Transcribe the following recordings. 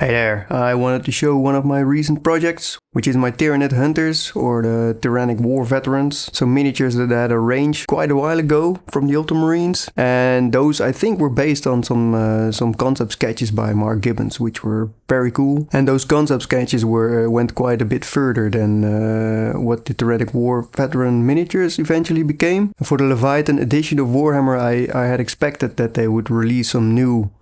Hey there, I wanted to show one of my recent projects, which is my Tyranid Hunters, or the Tyrannic War Veterans. Some miniatures that I had arranged quite a while ago from the Ultramarines. And those I think were based on some concept sketches by Mark Gibbons, which were very cool. And those concept sketches went quite a bit further than what the Tyrannic War Veteran miniatures eventually became. For the Leviathan edition of Warhammer, I had expected that they would release some new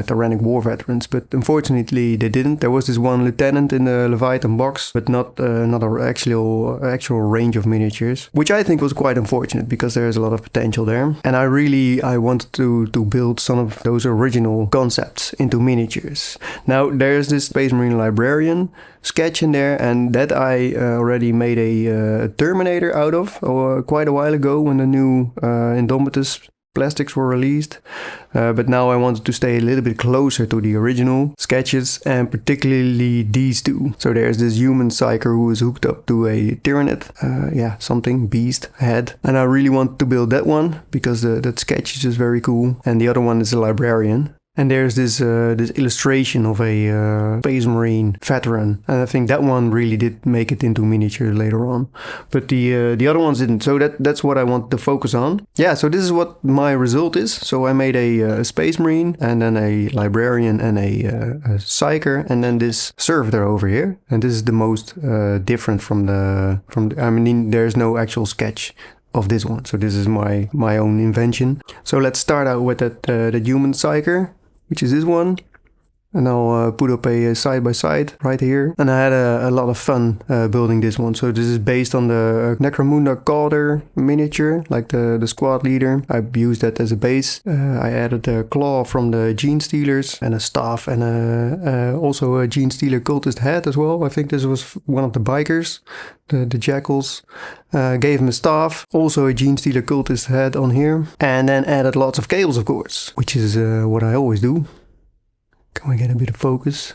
Tyrannic War Veterans, but unfortunately they didn't. There was this one lieutenant in the Leviathan box, but not an actual range of miniatures, which I think was quite unfortunate because there's a lot of potential there. And I wanted to build some of those original concepts into miniatures. Now there's this Space Marine Librarian sketch in there, and that I already made a Terminator out of quite a while ago when the new Indomitus plastics were released, but now I wanted to stay a little bit closer to the original sketches, and particularly these two. So there's this human Psyker who is hooked up to a Tyranid, beast head, and I really want to build that one because that sketch is just very cool. And the other one is a Librarian. And there's this illustration of a Space Marine veteran, and I think that one really did make it into miniature later on, but the other ones didn't. So that's what I want to focus on. Yeah, so this is what my result is. So I made a Space Marine, and then a Librarian, and a Psyker, and then this servitor over here. And this is the most different from the. I mean, there's no actual sketch of this one, so this is my own invention. So let's start out with that human Psyker, which is this one, and I'll put up a side-by-side right here. And I had a lot of fun building this one. So this is based on the Necromunda Calder miniature, like the squad leader. I used that as a base. I added a claw from the Geneestalers, and a staff, and also a Genestealer cultist head as well. I think this was one of the bikers, the jackals. Gave him a staff, also a Genestealer cultist head on here, and then added lots of cables, of course, which is what I always do. Can we get a bit of focus?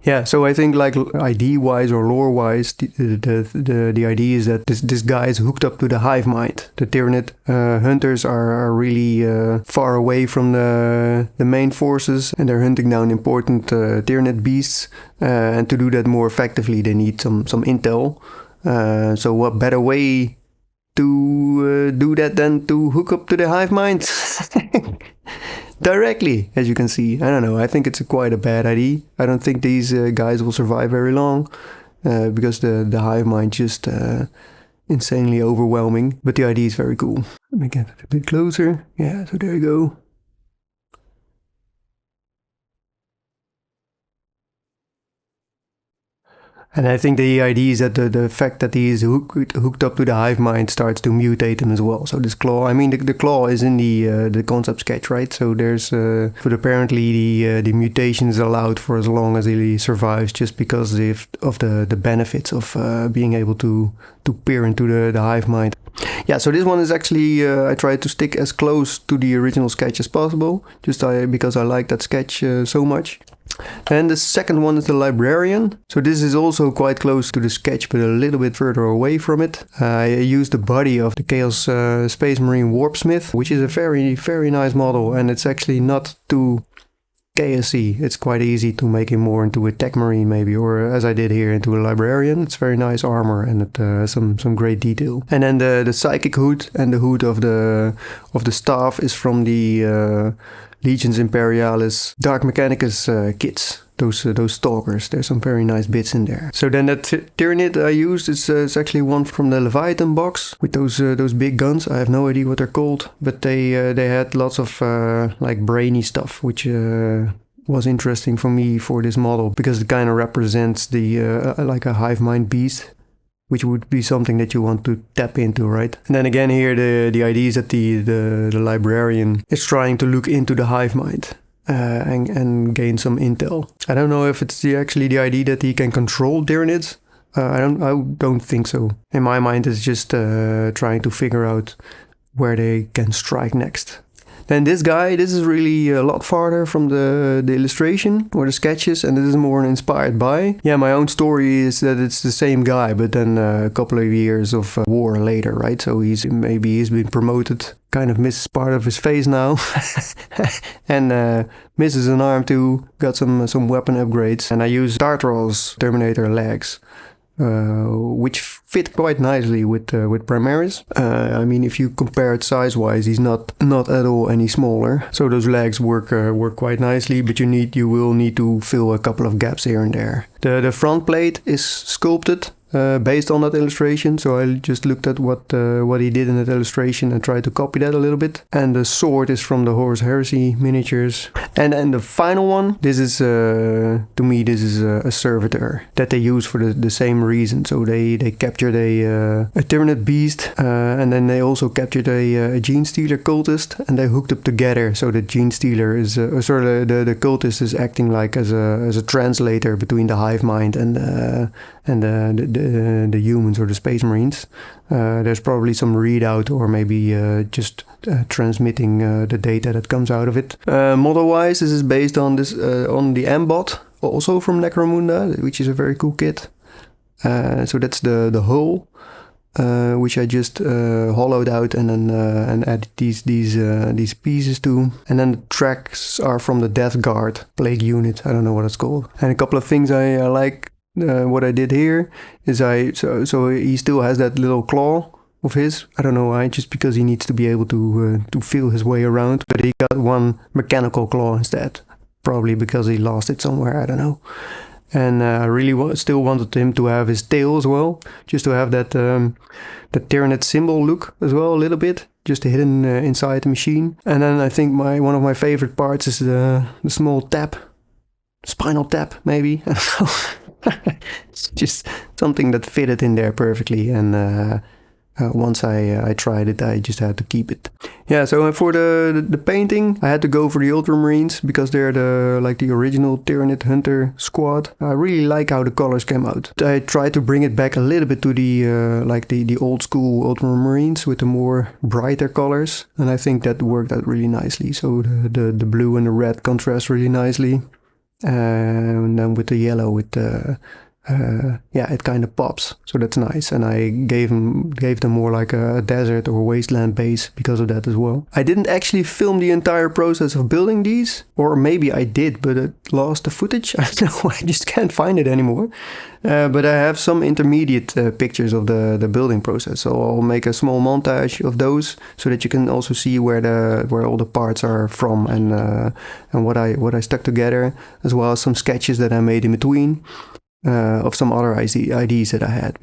Yeah, so I think like ID-wise or lore-wise, the idea is that this guy is hooked up to the Hive Mind. The Tyranid Hunters are really far away from the main forces, and they're hunting down important Tyranid beasts. And to do that more effectively, they need some intel. So what better way to do that than to hook up to the Hive Mind directly, as you can see. I don't know, I think it's quite a bad idea. I don't think these guys will survive very long because the Hive Mind just insanely overwhelming, but the idea is very cool. Let me get it a bit closer. Yeah, so there you go. And I think the idea is that the fact that he is hooked up to the Hive Mind starts to mutate him as well. So this claw, I mean, the claw is in the concept sketch, right? So there's, but apparently the mutation is allowed for as long as he survives, just because of the benefits of being able to peer into the Hive Mind. Yeah, so this one is actually, I tried to stick as close to the original sketch as possible, just because I like that sketch so much. And the second one is the Librarian. So this is also quite close to the sketch, but a little bit further away from it. I used the body of the Chaos Space Marine Warpsmith, which is a very, very nice model, and it's actually not too chaosy. It's quite easy to make him more into a Tech Marine maybe, or as I did here, into a Librarian. It's very nice armor, and it has some great detail. And then the psychic hood and the hood of the staff is from the Legions Imperialis Dark Mechanicus kits. Those stalkers, there's some very nice bits in there. So then that Tyranid I used is actually one from the Leviathan box with those big guns. I have no idea what they're called, but they had lots of like brainy stuff, which was interesting for me for this model, because it kind of represents the like a Hive Mind beast, which would be something that you want to tap into, right? And then again here, the idea is that the Librarian is trying to look into the Hive Mind and gain some intel. I don't know if it's actually the idea that he can control Tyranids. I don't think so. In my mind, it's just trying to figure out where they can strike next. Then this guy, this is really a lot farther from the illustration or the sketches, and this is more inspired by. Yeah, my own story is that it's the same guy, but then a couple of years of war later, right? So he's been promoted, kind of misses part of his face now, and misses an arm too. Got some weapon upgrades, and I use Tartarus Terminator legs. Which fit quite nicely with Primaris. I mean, if you compare it size-wise, he's not at all any smaller. So those legs work quite nicely, but you will need to fill a couple of gaps here and there. The front plate is sculpted based on that illustration, so I just looked at what he did in that illustration and tried to copy that a little bit. And the sword is from the Horus Heresy miniatures. And then the final one, this is to me this is a servitor that they use for the same reason. So they captured a Tyranid beast, and then they also captured a Geneestaler cultist, and they hooked up together. So the Geneestaler is the cultist is acting like as a translator between the Hive Mind and the humans or the Space Marines. There's probably some readout or maybe just transmitting the data that comes out of it. Model-wise, this is based on on the M-Bot, also from Necromunda, which is a very cool kit. So that's the hull, which I just hollowed out and then and added these pieces to. And then the tracks are from the Death Guard Plague Unit. I don't know what it's called. And a couple of things I like. What I did here is so he still has that little claw of his. I don't know why, just because he needs to be able to feel his way around. But he got one mechanical claw instead, probably because he lost it somewhere. I don't know. And I really still wanted him to have his tail as well, just to have that Tyranid symbol look as well a little bit, just hidden inside the machine. And then I think one of my favorite parts is the small tap, spinal tap maybe. I don't know. It's just something that fitted in there perfectly, and once I tried it, I just had to keep it. Yeah, so for the painting, I had to go for the Ultramarines because they're the original Tyranid Hunter squad. I really like how the colors came out. I tried to bring it back a little bit to the old school Ultramarines with the more brighter colors, and I think that worked out really nicely. So the blue and the red contrast really nicely. And then with the yellow, it kind of pops, so that's nice. And I gave them more like a desert or wasteland base because of that as well. I didn't actually film the entire process of building these, or maybe I did, but it lost the footage. I don't know, I just can't find it anymore. But I have some intermediate pictures of the building process, so I'll make a small montage of those so that you can also see where all the parts are from and what I stuck together, as well as some sketches that I made in between of some other ideas that I had.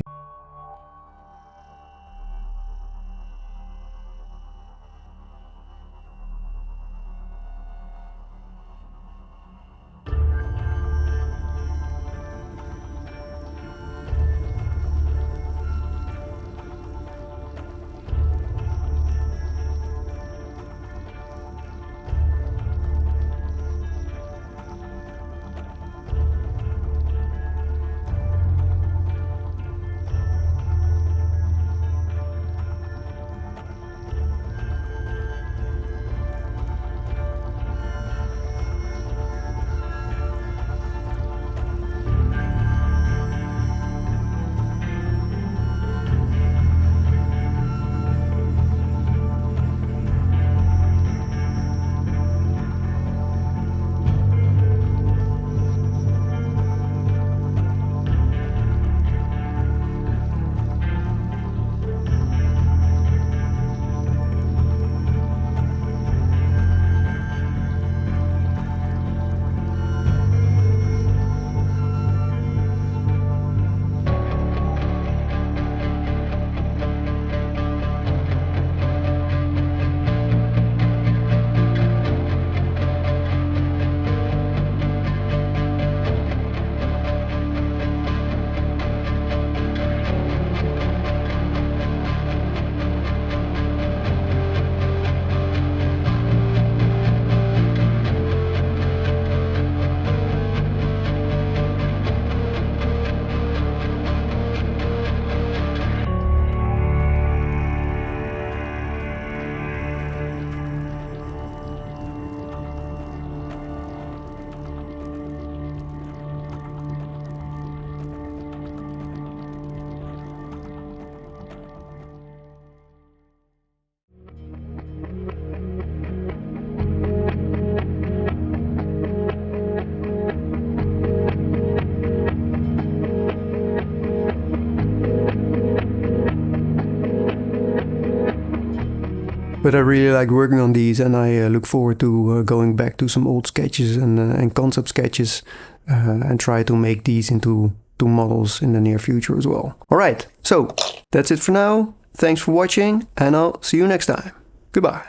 But I really like working on these, and I look forward to going back to some old sketches and concept sketches and try to make these into models in the near future as well. Alright, so that's it for now. Thanks for watching, and I'll see you next time. Goodbye.